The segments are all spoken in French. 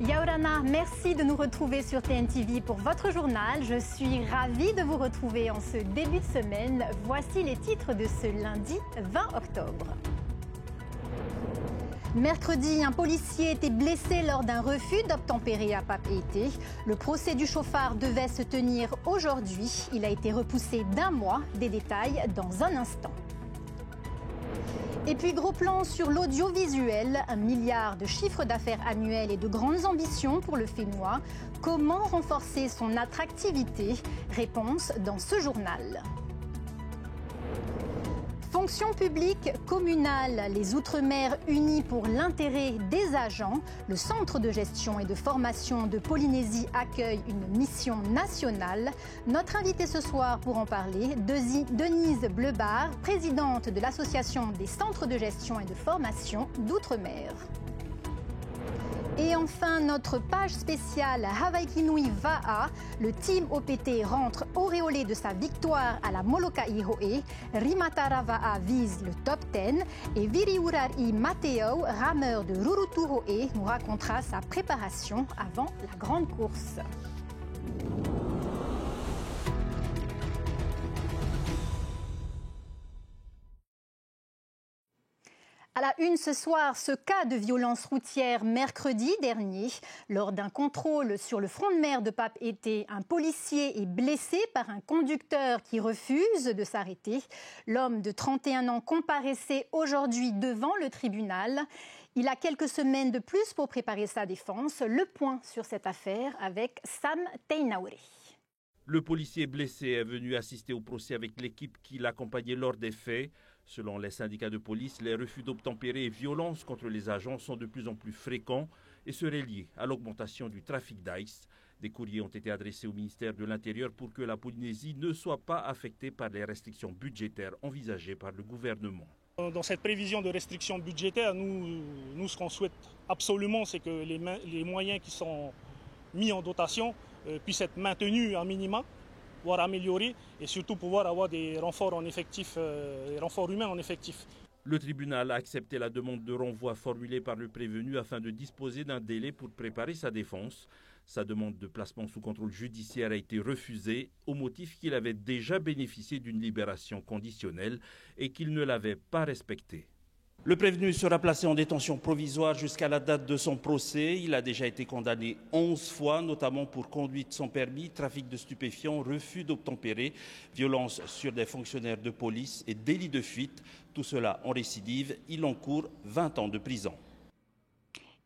Yaorana, merci de nous retrouver sur TNTV pour votre journal. Je suis ravie de vous retrouver en ce début de semaine. Voici les titres de ce lundi 20 octobre. Mercredi, un policier était blessé lors d'un refus d'obtempérer à Papeete. Le procès du chauffard devait se tenir aujourd'hui. Il a été repoussé d'1 mois. Des détails dans un instant. Et puis gros plan sur l'audiovisuel, 1 milliard de chiffre d'affaires annuel et de grandes ambitions pour le Fénois. Comment renforcer son attractivité? Réponse dans ce journal. Fonction publique communale, les Outre-mer unis pour l'intérêt des agents. Le Centre de gestion et de formation de Polynésie accueille une mission nationale. Notre invitée ce soir pour en parler, Denise Bleubar, présidente de l'Association des centres de gestion et de formation d'Outre-mer. Et enfin, notre page spéciale Hawaii-Kinui Va'a. Le team OPT rentre auréolé de sa victoire à la Molokai Hoe. Rimatara Va'a vise le top 10. Et Viriurari Mateo, rameur de Rurutu Hoe, nous racontera sa préparation avant la grande course. À la une ce soir, ce cas de violence routière mercredi dernier. Lors d'un contrôle sur le front de mer de Papeete, un policier est blessé par un conducteur qui refuse de s'arrêter. L'homme de 31 ans comparaissait aujourd'hui devant le tribunal. Il a quelques semaines de plus pour préparer sa défense. Le point sur cette affaire avec Sam Teinaure. Le policier blessé est venu assister au procès avec l'équipe qui l'accompagnait lors des faits. Selon les syndicats de police, les refus d'obtempérer et violences contre les agents sont de plus en plus fréquents et seraient liés à l'augmentation du trafic d'ice. Des courriers ont été adressés au ministère de l'Intérieur pour que la Polynésie ne soit pas affectée par les restrictions budgétaires envisagées par le gouvernement. Dans cette prévision de restrictions budgétaires, nous ce qu'on souhaite absolument, c'est que les moyens qui sont mis en dotation puissent être maintenus à minima, voire améliorés, et surtout pouvoir avoir des renforts en effectif, des renforts humains en effectif. Le tribunal a accepté la demande de renvoi formulée par le prévenu afin de disposer d'un délai pour préparer sa défense. Sa demande de placement sous contrôle judiciaire a été refusée au motif qu'il avait déjà bénéficié d'une libération conditionnelle et qu'il ne l'avait pas respectée. Le prévenu sera placé en détention provisoire jusqu'à la date de son procès. Il a déjà été condamné 11 fois, notamment pour conduite sans permis, trafic de stupéfiants, refus d'obtempérer, violence sur des fonctionnaires de police et délit de fuite. Tout cela en récidive. Il encourt 20 ans de prison.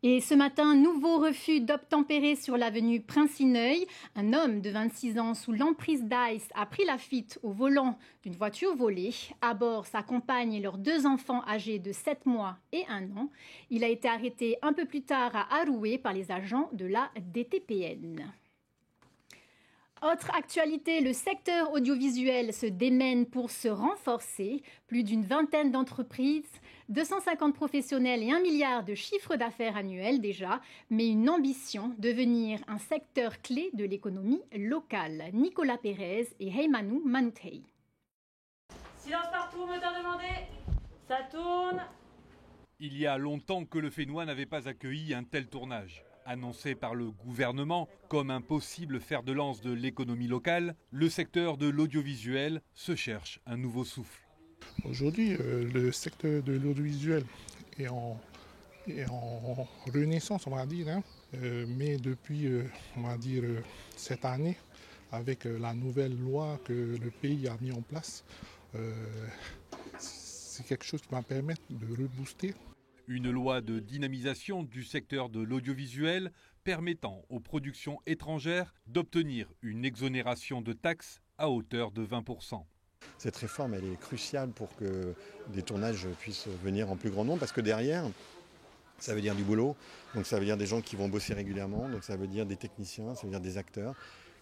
Et ce matin, nouveau refus d'obtempérer sur l'avenue Prince-Ineuil. Un homme de 26 ans sous l'emprise d'ice a pris la fuite au volant d'une voiture volée. À bord, sa compagne et leurs 2 enfants âgés de 7 mois et 1 an. Il a été arrêté un peu plus tard à Aroué par les agents de la DTPN. Autre actualité, le secteur audiovisuel se démène pour se renforcer. Plus d'une vingtaine d'entreprises, 250 professionnels et 1 milliard de chiffre d'affaires annuel déjà, mais une ambition, devenir un secteur clé de l'économie locale. Nicolas Pérez et Heimanu Manutei. Silence partout, moteur demandé. Ça tourne. Il y a longtemps que le Fénois n'avait pas accueilli un tel tournage. Annoncé par le gouvernement comme un possible fer de lance de l'économie locale, le secteur de l'audiovisuel se cherche un nouveau souffle. Aujourd'hui, le secteur de l'audiovisuel est en renaissance, on va dire, mais depuis, on va dire, cette année, avec la nouvelle loi que le pays a mis en place, c'est quelque chose qui va permettre de rebooster. Une loi de dynamisation du secteur de l'audiovisuel permettant aux productions étrangères d'obtenir une exonération de taxes à hauteur de 20%. Cette réforme, elle est cruciale pour que des tournages puissent venir en plus grand nombre, parce que derrière, ça veut dire du boulot, donc ça veut dire des gens qui vont bosser régulièrement, donc ça veut dire des techniciens, ça veut dire des acteurs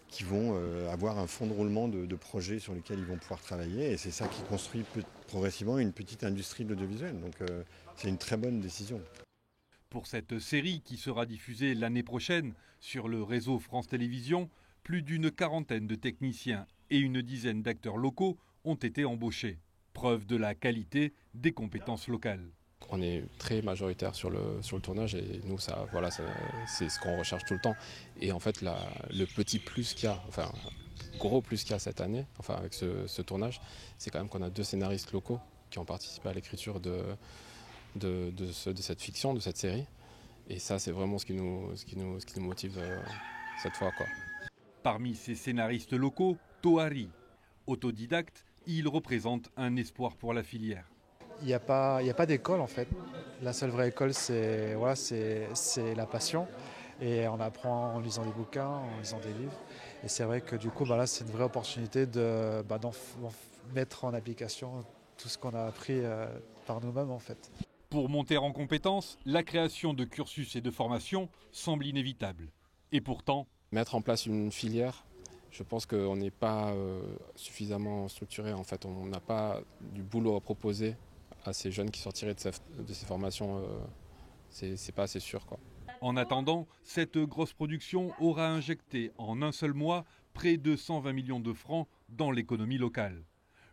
qui vont avoir un fonds de roulement de projets sur lesquels ils vont pouvoir travailler. Et c'est ça qui construit progressivement une petite industrie de l'audiovisuel. Donc c'est une très bonne décision. Pour cette série qui sera diffusée l'année prochaine sur le réseau France Télévisions, plus d'une quarantaine de techniciens et une dizaine d'acteurs locaux ont été embauchés. Preuve de la qualité des compétences locales. On est très majoritaire sur le tournage et nous, c'est ce qu'on recherche tout le temps. Et en fait, le petit plus qu'il y a, enfin, gros plus qu'il y a cette année, enfin, avec ce tournage, c'est quand même qu'on a 2 scénaristes locaux qui ont participé à l'écriture de cette fiction, de cette série. Et ça, c'est vraiment ce qui nous motive cette fois, quoi. Parmi ces scénaristes locaux, Tohari, autodidacte, il représente un espoir pour la filière. Il n'y a pas d'école en fait. La seule vraie école, c'est la passion. Et on apprend en lisant des bouquins, en lisant des livres. Et c'est vrai que du coup, là, c'est une vraie opportunité d'en mettre en application tout ce qu'on a appris par nous-mêmes en fait. Pour monter en compétences, la création de cursus et de formation semble inévitable. Et pourtant, mettre en place une filière, je pense qu'on n'est pas suffisamment structuré. En fait, on n'a pas du boulot à proposer à ces jeunes qui sortiraient de ces formations. C'est pas assez sûr, quoi. En attendant, cette grosse production aura injecté en un seul mois près de 120 millions de francs dans l'économie locale.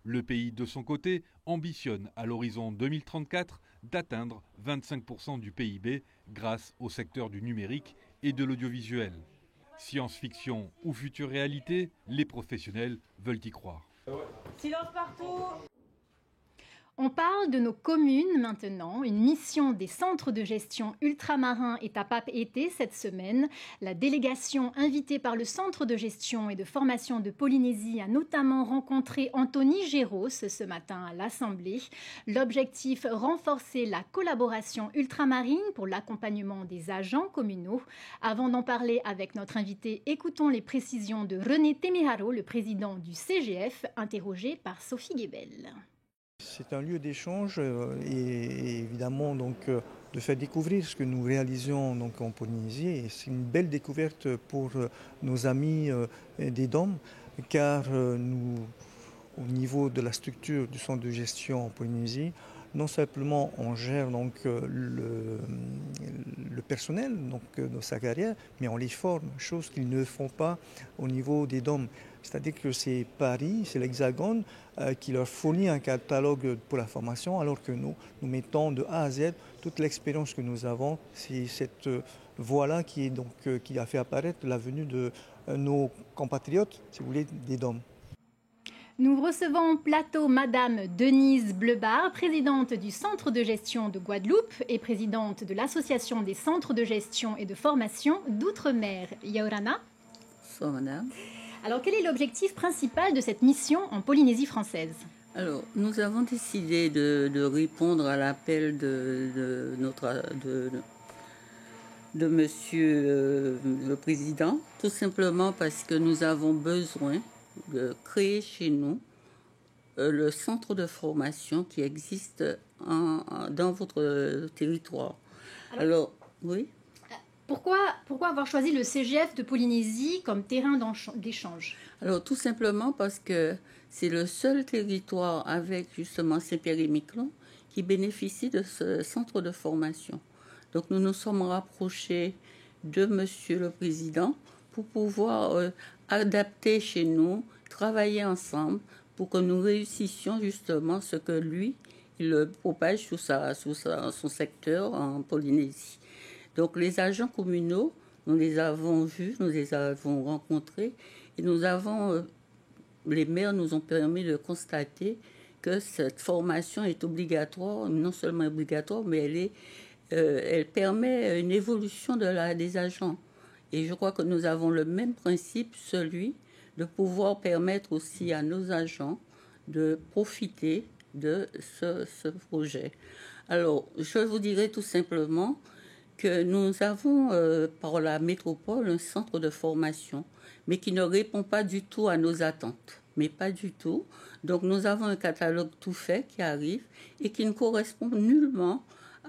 Le pays, de son côté, ambitionne à l'horizon 2034 d'atteindre 25% du PIB grâce au secteur du numérique et de l'audiovisuel. Science-fiction ou future réalité, les professionnels veulent y croire. Silence partout. On parle de nos communes maintenant. Une mission des centres de gestion ultramarins est à Papeete cette semaine. La délégation invitée par le centre de gestion et de formation de Polynésie a notamment rencontré Anthony Géros ce matin à l'Assemblée. L'objectif, renforcer la collaboration ultramarine pour l'accompagnement des agents communaux. Avant d'en parler avec notre invité, écoutons les précisions de René Temiharo, le président du CGF, interrogé par Sophie Guébel. C'est un lieu d'échange et évidemment de faire découvrir ce que nous réalisons en Polynésie. Et c'est une belle découverte pour nos amis des DOM car nous, au niveau de la structure du centre de gestion en Polynésie, non simplement on gère le personnel dans sa carrière, mais on les forme, chose qu'ils ne font pas au niveau des DOM. C'est-à-dire que c'est Paris, c'est l'Hexagone qui leur fournit un catalogue pour la formation, alors que nous mettons de A à Z toute l'expérience que nous avons. C'est cette voie-là qui a fait apparaître la venue de nos compatriotes, si vous voulez, des DOM. Nous recevons en plateau Madame Denise Bleubard, présidente du Centre de gestion de Guadeloupe et présidente de l'Association des centres de gestion et de formation d'outre-mer. Yaurana. Bonsoir, madame. Alors, quel est l'objectif principal de cette mission en Polynésie française ? Alors, nous avons décidé de répondre à l'appel de monsieur le président, tout simplement parce que nous avons besoin de créer chez nous le centre de formation qui existe dans votre territoire. Alors, oui. Pourquoi avoir choisi le CGF de Polynésie comme terrain d'échange ? Alors, tout simplement parce que c'est le seul territoire avec justement Saint-Pierre-et-Miquelon qui bénéficie de ce centre de formation. Donc, nous nous sommes rapprochés de monsieur le président pour pouvoir adapter chez nous, travailler ensemble pour que nous réussissions justement ce que lui, il propage sous son secteur en Polynésie. Donc les agents communaux, nous les avons vus, nous les avons rencontrés et les maires nous ont permis de constater que cette formation est obligatoire, non seulement obligatoire, mais elle permet une évolution des agents. Et je crois que nous avons le même principe, celui de pouvoir permettre aussi à nos agents de profiter de ce projet. Alors, je vous dirais tout simplement que nous avons par la métropole un centre de formation, mais qui ne répond pas du tout à nos attentes. Mais pas du tout. Donc nous avons un catalogue tout fait qui arrive et qui ne correspond nullement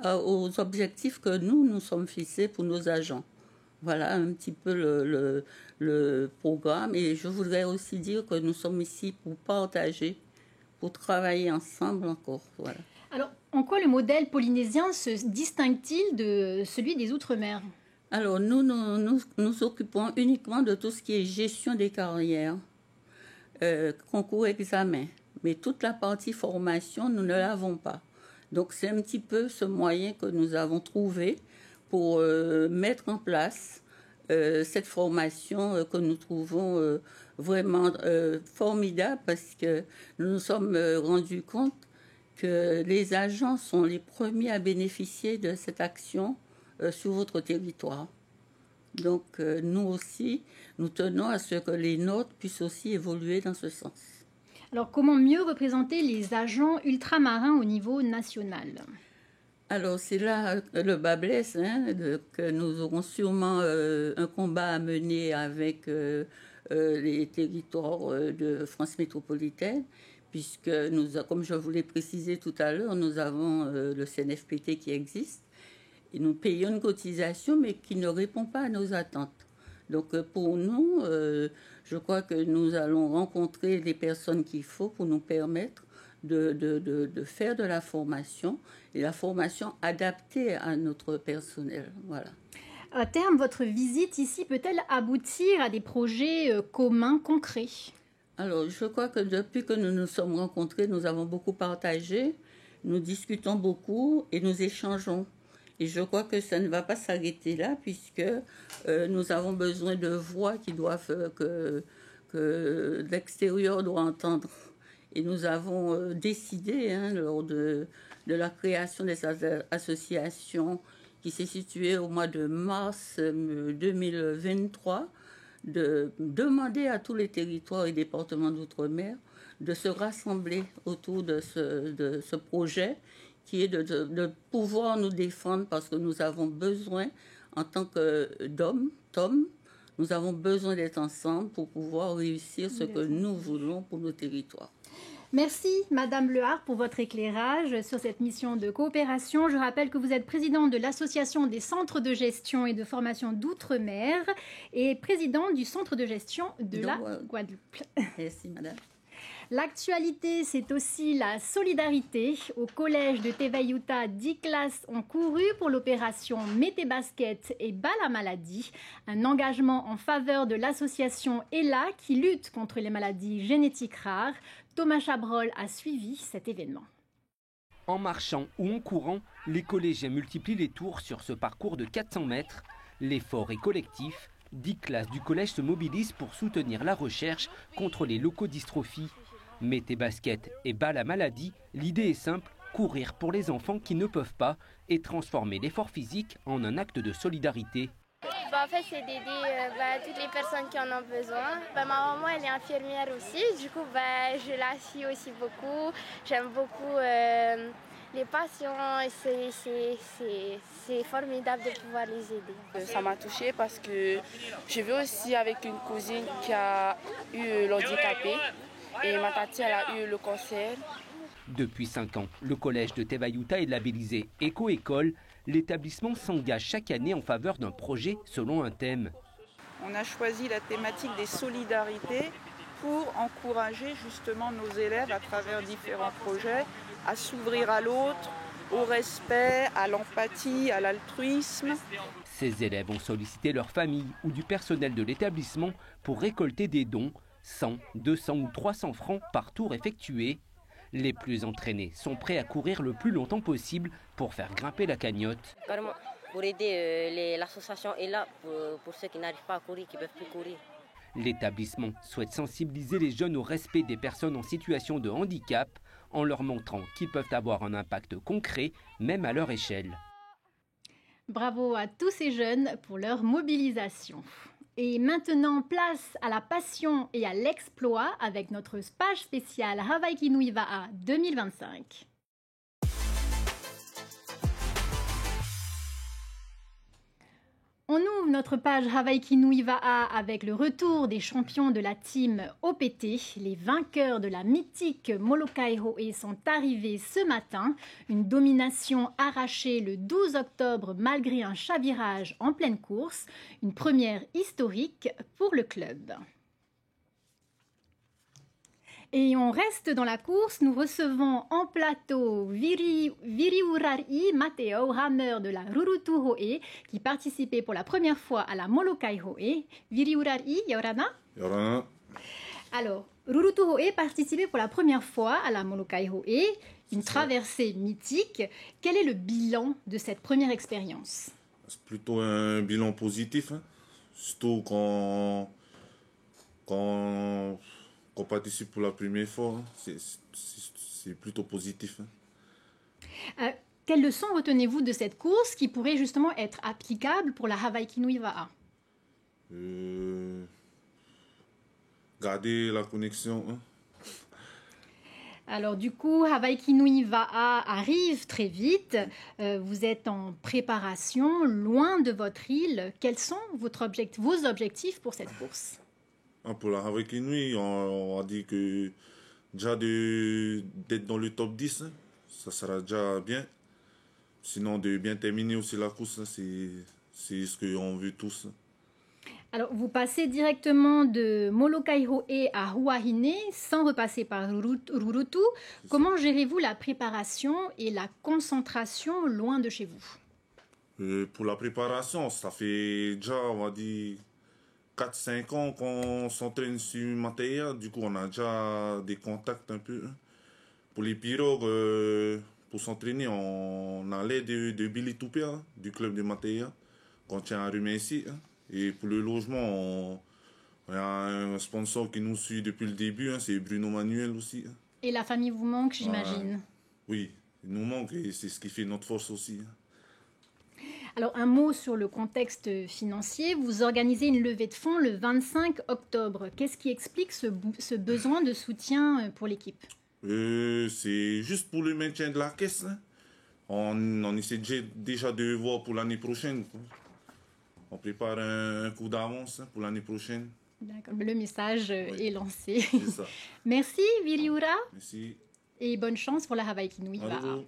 aux objectifs que nous sommes fixés pour nos agents. Voilà un petit peu le programme. Et je voudrais aussi dire que nous sommes ici pour partager, pour travailler ensemble encore. Voilà. Alors, en quoi le modèle polynésien se distingue-t-il de celui des Outre-mer ? Alors, nous occupons uniquement de tout ce qui est gestion des carrières, concours, examen. Mais toute la partie formation, nous ne l'avons pas. Donc c'est un petit peu ce moyen que nous avons trouvé pour mettre en place cette formation que nous trouvons vraiment formidable, parce que nous nous sommes rendus compte que les agents sont les premiers à bénéficier de cette action sur votre territoire. Donc nous aussi, nous tenons à ce que les nôtres puissent aussi évoluer dans ce sens. Alors comment mieux représenter les agents ultramarins au niveau national ? Alors c'est là le bas blesse, que nous aurons sûrement un combat à mener avec les territoires de France métropolitaine, puisque nous, comme je vous l'ai précisé tout à l'heure, nous avons le CNFPT qui existe et nous payons une cotisation mais qui ne répond pas à nos attentes. Donc pour nous, je crois que nous allons rencontrer les personnes qu'il faut pour nous permettre de faire de la formation, et la formation adaptée à notre personnel. Voilà. À terme, votre visite ici peut-elle aboutir à des projets communs, concrets ? Alors, je crois que depuis que nous nous sommes rencontrés, nous avons beaucoup partagé, nous discutons beaucoup et nous échangeons. Et je crois que ça ne va pas s'arrêter là, puisque nous avons besoin de voix qui doivent que l'extérieur doit entendre. Et nous avons décidé, lors de la création des associations qui s'est située au mois de mars 2023, de demander à tous les territoires et départements d'outre-mer de se rassembler autour de ce projet, qui est de pouvoir nous défendre, parce que nous avons besoin, en tant qu'hommes, nous avons besoin d'être ensemble pour pouvoir réussir ce que nous voulons pour nos territoires. Merci Madame Lehart pour votre éclairage sur cette mission de coopération. Je rappelle que vous êtes présidente de l'Association des centres de gestion et de formation d'outre-mer et présidente du centre de gestion de la Guadeloupe. Merci Madame. L'actualité, c'est aussi la solidarité. Au collège de Tevayuta, 10 classes ont couru pour l'opération Mété Basket et Bas la maladie. Un engagement en faveur de l'association ELA qui lutte contre les maladies génétiques rares. Thomas Chabrol a suivi cet événement. En marchant ou en courant, les collégiens multiplient les tours sur ce parcours de 400 mètres. L'effort est collectif. 10 classes du collège se mobilisent pour soutenir la recherche contre les leucodystrophies. Mété Basket et Bas la maladie, l'idée est simple, courir pour les enfants qui ne peuvent pas et transformer l'effort physique en un acte de solidarité. En fait, c'est d'aider toutes les personnes qui en ont besoin. Ma maman, elle est infirmière aussi, du coup, je la suis aussi beaucoup. J'aime beaucoup les patients et c'est formidable de pouvoir les aider. Ça m'a touchée parce que je vis aussi avec une cousine qui a eu l'handicapé et ma tati, elle a eu le cancer. Depuis 5 ans, le collège de Tevayuta est labellisé Éco-École. L'établissement s'engage chaque année en faveur d'un projet selon un thème. On a choisi la thématique des solidarités pour encourager justement nos élèves à travers différents projets à s'ouvrir à l'autre, au respect, à l'empathie, à l'altruisme. Ces élèves ont sollicité leur famille ou du personnel de l'établissement pour récolter des dons, 100, 200 ou 300 francs par tour effectué. Les plus entraînés sont prêts à courir le plus longtemps possible pour faire grimper la cagnotte. Carrément, pour aider l'association est là pour ceux qui n'arrivent pas à courir, qui ne peuvent plus courir. L'établissement souhaite sensibiliser les jeunes au respect des personnes en situation de handicap en leur montrant qu'ils peuvent avoir un impact concret, même à leur échelle. Bravo à tous ces jeunes pour leur mobilisation. Et maintenant, place à la passion et à l'exploit avec notre page spéciale Hawaii Kinuiva'a 2025. On ouvre notre page Hawaii Kinuiva'a avec le retour des champions de la team OPT. Les vainqueurs de la mythique Molokai Ho'e sont arrivés ce matin. Une domination arrachée le 12 octobre malgré un chavirage en pleine course. Une première historique pour le club. Et on reste dans la course, nous recevons en plateau Viriurari Mateo, rameur de la Rurutu Ho'e, qui participait pour la première fois à la Molokai Ho'e. Viriurari, Yorana. Yorana. Alors, Rurutu Ho'e participait pour la première fois à la Molokai Ho'e, une traversée mythique. Quel est le bilan de cette première expérience? C'est plutôt un bilan positif, hein. Surtout quand on participe pour la première fois, hein. C'est plutôt positif. Hein. Quelles leçons retenez-vous de cette course qui pourrait justement être applicable pour la Hawaii Kinui Wa'a? Garder la connexion. Hein. Alors du coup, Hawaii Kinui Wa'a arrive très vite. Vous êtes en préparation, loin de votre île. Quels sont vos objectifs pour cette course? Pour la Hawaii Kinui, on a dit que déjà d'être dans le top 10, hein, ça sera déjà bien. Sinon, de bien terminer aussi la course, hein, c'est ce qu'on veut tous. Alors, vous passez directement de Molokai Ho'e à Huahine sans repasser par Rurutu. Comment gérez-vous la préparation et la concentration loin de chez vous? Pour la préparation, ça fait déjà, on va dire, 4-5 ans qu'on s'entraîne sur Mateia. Du coup, on a déjà des contacts un peu. Pour les pirogues, pour s'entraîner, on a l'aide de Billy Tupia, du club de Mateia, qu'on tient à remercier. Et pour le logement, on a un sponsor qui nous suit depuis le début, hein, c'est Bruno Manuel aussi. Et la famille vous manque, j'imagine? Oui, il nous manque et c'est ce qui fait notre force aussi. Alors, un mot sur le contexte financier. Vous organisez une levée de fonds le 25 octobre. Qu'est-ce qui explique ce besoin de soutien pour l'équipe? C'est juste pour le maintien de la caisse. Hein. On essaie déjà de voir pour l'année prochaine. On prépare un coup d'avance pour l'année prochaine. D'accord, le message est lancé. C'est ça. Merci Viriura. Merci. Et bonne chance pour la Hawaii Kinui Wa'a.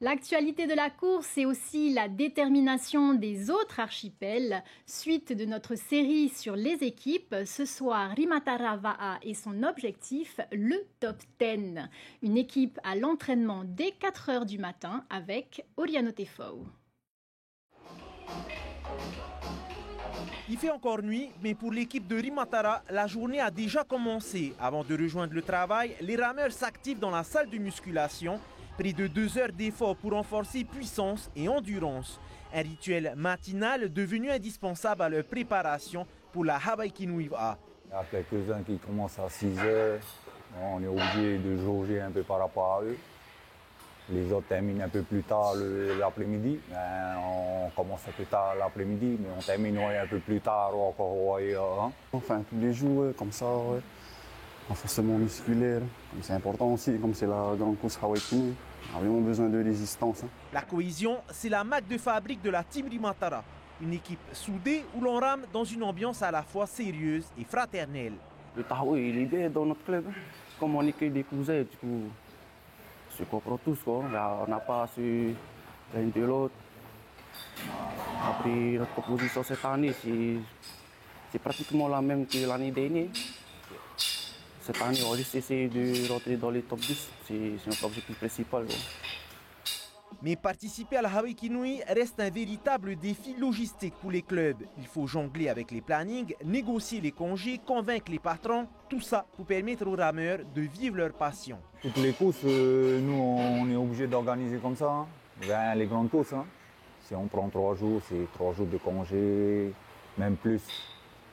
L'actualité de la course, c'est aussi la détermination des autres archipels. Suite de notre série sur les équipes, ce soir, Rimatara Wa'a et son objectif, le top 10. Une équipe à l'entraînement dès 4 heures du matin avec Oriano Tefau. Il fait encore nuit, mais pour l'équipe de Rimatara, la journée a déjà commencé. Avant de rejoindre le travail, les rameurs s'activent dans la salle de musculation. Près de 2 heures d'efforts pour renforcer puissance et endurance. Un rituel matinal devenu indispensable à leur préparation pour la Hawaii Kinui Wa'a. Il y a quelques-uns qui commencent à 6 heures. On est obligé de jauger un peu par rapport à eux. Les autres terminent un peu plus tard l'après-midi. On commence un peu tard l'après-midi, mais on termine un peu plus tard encore. Hein. Enfin, tous les jours, comme ça, ouais. Renforcement musculaire, c'est important aussi, comme c'est la grande course Hawaii Kinui. On a vraiment besoin de résistance. Hein. La cohésion, c'est la marque de fabrique de la Team Rimatara. Une équipe soudée où l'on rame dans une ambiance à la fois sérieuse et fraternelle. Le Tahoe, il est dans notre club. Comme on est que des cousins, du coup, on se comprend tous. Quoi. On n'a pas à se l'un de l'autre. Après, notre composition cette année, c'est pratiquement la même que l'année dernière. Cette année, on va juste essayer de rentrer dans les top 10. C'est notre objectif principal. Ouais. Mais participer à la Hawaii Kinui reste un véritable défi logistique pour les clubs. Il faut jongler avec les plannings, négocier les congés, convaincre les patrons. Tout ça pour permettre aux rameurs de vivre leur passion. Toutes les courses, nous, on est obligé d'organiser comme ça. Hein. Ben, les grandes courses, hein. Si on prend 3 jours, c'est 3 jours de congé, même plus.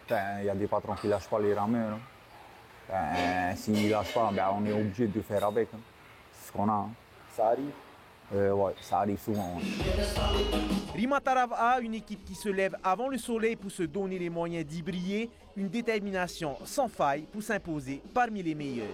Il y a des patrons qui ne lâchent pas les rameurs. Hein. S'ils ne lâchent pas, on est obligé de faire avec. Hein. C'est ce qu'on a. Hein. Ça arrive? Ouais, ça arrive souvent. Ouais. Rimatara Wa'a, une équipe qui se lève avant le soleil pour se donner les moyens d'y briller. Une détermination sans faille pour s'imposer parmi les meilleurs.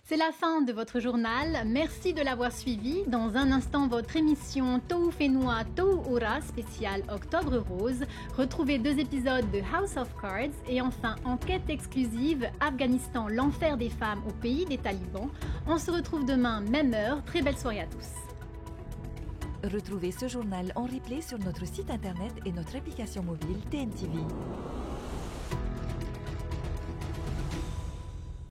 C'est la fin de votre journal. Merci de l'avoir suivi. Dans un instant, votre émission Tohu Whenua Tohu Ora spéciale Octobre Rose. Retrouvez 2 épisodes de House of Cards. Et enfin, enquête exclusive Afghanistan, l'enfer des femmes au pays des talibans. On se retrouve demain, même heure. Très belle soirée à tous. Retrouvez ce journal en replay sur notre site internet et notre application mobile TNTV.